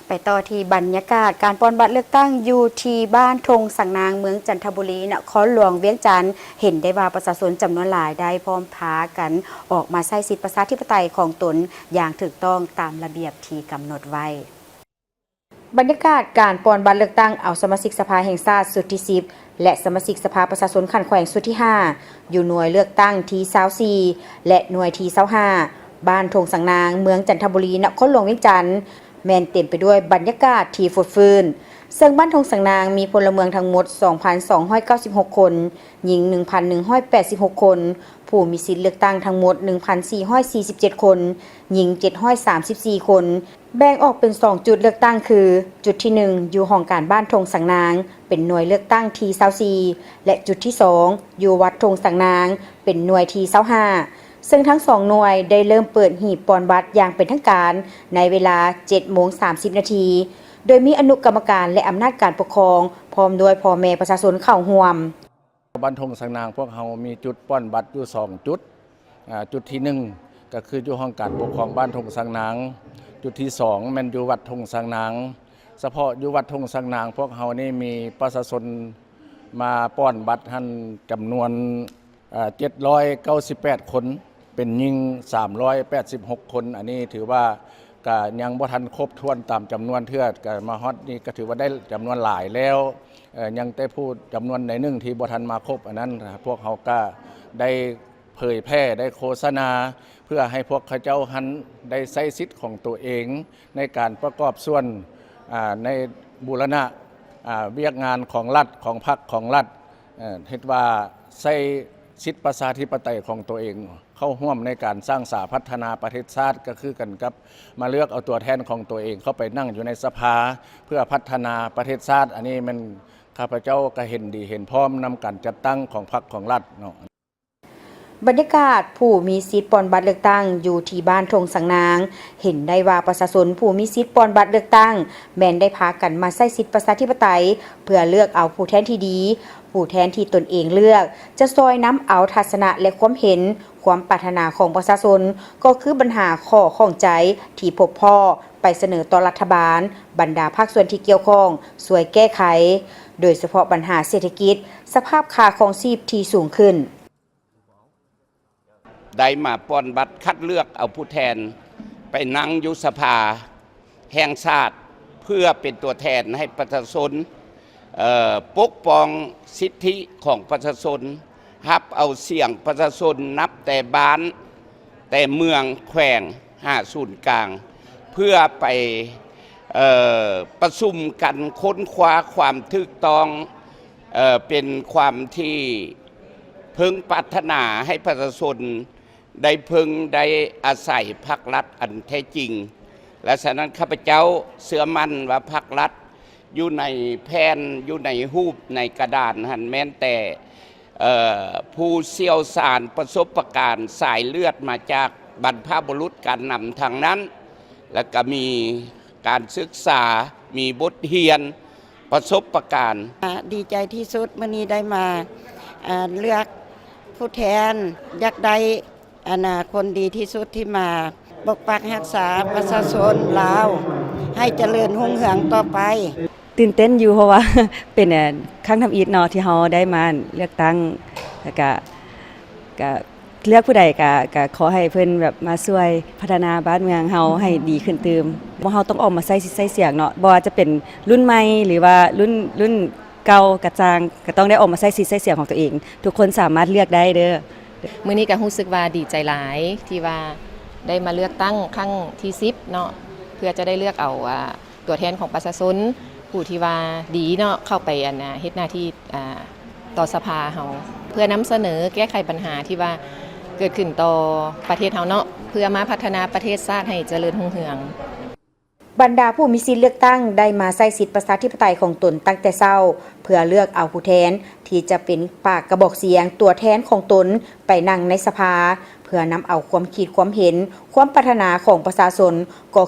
ไปต่อที่บรรยากาศการปอนบัตรเลือกตั้งอยู่ที่บ้านธงสังนางเมืองจันทบุรีนครหลวงเวียงจันทร์เห็นได้ว่าประชาชนจำนวนหลายได้พร้อมพากันออกมาใช้สิทธิประชาธิปไตยของตนอย่างถูกต้องตามระเบียบที่กำหนดไว้บรรยากาศการปอนบัตรเลือกตั้งเอาสมาชิกสภาแห่งชาติสุดที่10และสมาชิกสภาประชาชนขันแขวงสุดที่5อยู่หน่วยเลือกตั้งที่24และหน่วยที่25บ้านธงสังนางเมืองจันทบุรีนครหลวงเวียงจันทร์แมนเต็มไปด้วยบรรยากาศที่ฟดฟื้นซึ่งบ้านธงสังนางมีพลเมืองทั้งหมด 2,296 คนหญิง 1,186 คนผู้มีสิทธิเลือกตั้งทั้งหมด 1,447 คนหญิง 734 คนแบ่งออกเป็น 2 จุดเลือกตั้งคือจุดที่ 1 อยู่ห้องการบ้านธงสังนางเป็นหน่วยเลือกตั้งที่24และจุดที่ 2 อยู่วัดธงสังนางเป็นหน่วยที่25ซึ่งทั้ง2หน่วยได้เริ่มเปิดหีบปอนบัตรอย่างเป็นทางการในเวลา 7:30 นาทีโดยมีอนุกรรมการและอำนาจการปกครองพร้อมด้วยพ่อแม่ประชาชนเข้าร่วมบ้านธงสังนางพวกเรามีจุดป้อนบัตรอยู่2จุดจุดที่1ก็คืออยู่ห้องการปกครองบ้านธงสังนางจุดที่2แม่นอยู่วัดธงสังนางเฉพาะอยู่วัดธงสังนางพวกเรานี่มีประชาชนมาป้อนบัตรท่านจำนวน798 คนเป็นหญิง386 คนอันนี้ถือว่าก็ยังบ่ทันครบถ้วนตามจำนวนเทื่อก็มาฮอดนี่ก็ถือว่าได้จำนวนหลายแล้วยังได้พูดจำนวนในหนึ่งที่บ่ทันมาครบอันนั้นพวกเขาก็ได้เผยแพร่ได้โฆษณาเพื่อให้พวกเขาเจ้าหันได้ใช้สิทธิ์ของตัวเองในการประกอบส่วนในบูรณะเวียกงานของรัฐของพรรคของรัฐเฮ็ดว่าใช้สิทธิประชาธิปไตยของตัวเองเข้าร่วมในการสร้างสาพัฒนาประเทศชาติก็คือกันกับมาเลือกเอาตัวแทนของตัวเองเข้าไปนั่งอยู่ในสภาเพื่อพัฒนาประเทศชาติอันนี้มันข้าพเจ้าก็เห็นดีเห็นพร้อมนำการจัดตั้งของพรรคของรัฐเนาะบรรยากาศผู้มีสิทธิ์ปอนบัตรเลือกตั้งอยู่ที่บ้านธงสังนางเห็นได้ว่าประชาชนผู้มีสิทธิ์ปอนบัตรเลือกตั้งแม้นได้พากันมาใช้สิทธิประชาธิปไตยเพื่อเลือกเอาผู้แทนที่ดีผู้แทนที่ตนเองเลือกจะซอยน้ำเอาทัศนะและความเห็นความปรารถนาของประชาชนก็คือปัญหาข้อข้องใจที่พบพ่อไปเสนอต่อรัฐบาลบรรดาภาคส่วนที่เกี่ยวข้องช่วยแก้ไขโดยเฉพาะปัญหาเศรษฐกิจสภาพค่าครองชีพที่สูงขึ้นได้มาป้อนบัตรคัดเลือกเอาผู้แทนไปนั่งยุบสภาแห่งชาติเพื่อเป็นตัวแทนให้ประชาชนปกป้องสิทธิของประชาชนรับเอาเสียงประชาชนนับแต่บ้านแต่เมืองแขวงศูนย์กลางเพื่อไปประชุมกันค้นคว้าความถูกต้องเป็นความที่พึงปรารถนาให้ประชาชนได้พึงได้อาศัยภาครัฐอันแท้จริงและฉะนั้นข้าพเจ้าเชื่อมั่นว่าภาครัฐอยู่ในแผนอยู่ในรูปในกระดานหันแม้นแต่ผู้เชี่ยวชาญประสบการณ์สายเลือดมาจากบรรพบุรุษการนำทางนั้นและก็มีการศึกษามีบทเรียนประสบการณ์ดีใจที่สุดเมื่อนี้ได้มาเลือกผู้แทนอยากได้คนดีที่สุดที่มาปกปักรักษาประชาชนลาวให้เจริญรุ่งเรืองต่อไปตื่นเต้นอยู่เพราะว่าเป็นครั้งทำอีทเนาะที่เราได้มาเลือกตั้งแล้วก็เลือกผู้ใดก็ขอให้เพิ่นแบบมาช่วยพัฒนาบ้านเมืองเฮาให้ดีขึ้นเติมว่าเฮาต้องออกมาใช้เสียงเนาะบ่ว่าจะเป็นรุ่นใหม่หรือว่ารุ่นเก่ากระจางก็ต้องได้ออกมาใช้เสียงของตัวเองทุกคนสามารถเลือกได้เด้อมื้อนี้ก็รู้สึกว่าดีใจหลายที่ว่าได้มาเลือกตั้งครั้งที่10เนาะเพื่อจะได้เลือกเอาตัวแทนของประชาชนผู้ที่ว่าดีเนาะเข้าไปเฮ็ดหน้าที่ต่อสภาเฮาเพื่อนำเสนอแก้ไขปัญหาที่ว่าเกิดขึ้นต่อประเทศเฮาเนาะเพื่อมาพัฒนาประเทศชาติให้เจริญรุ่งเรืองบรรดาผู้มีสิทธิเลือกตั้งได้มาใช้สิทธิประชาธิปไตยของตนตั้งแต่เช้าเพื่อเลือกเอาผู้แทนที่จะเป็นปากกระบอกเสียงตัวแทนของตนไปนั่งในสภาเพื่อนำเอาความคิดความเห็นความปรารถนาของประชาชนก็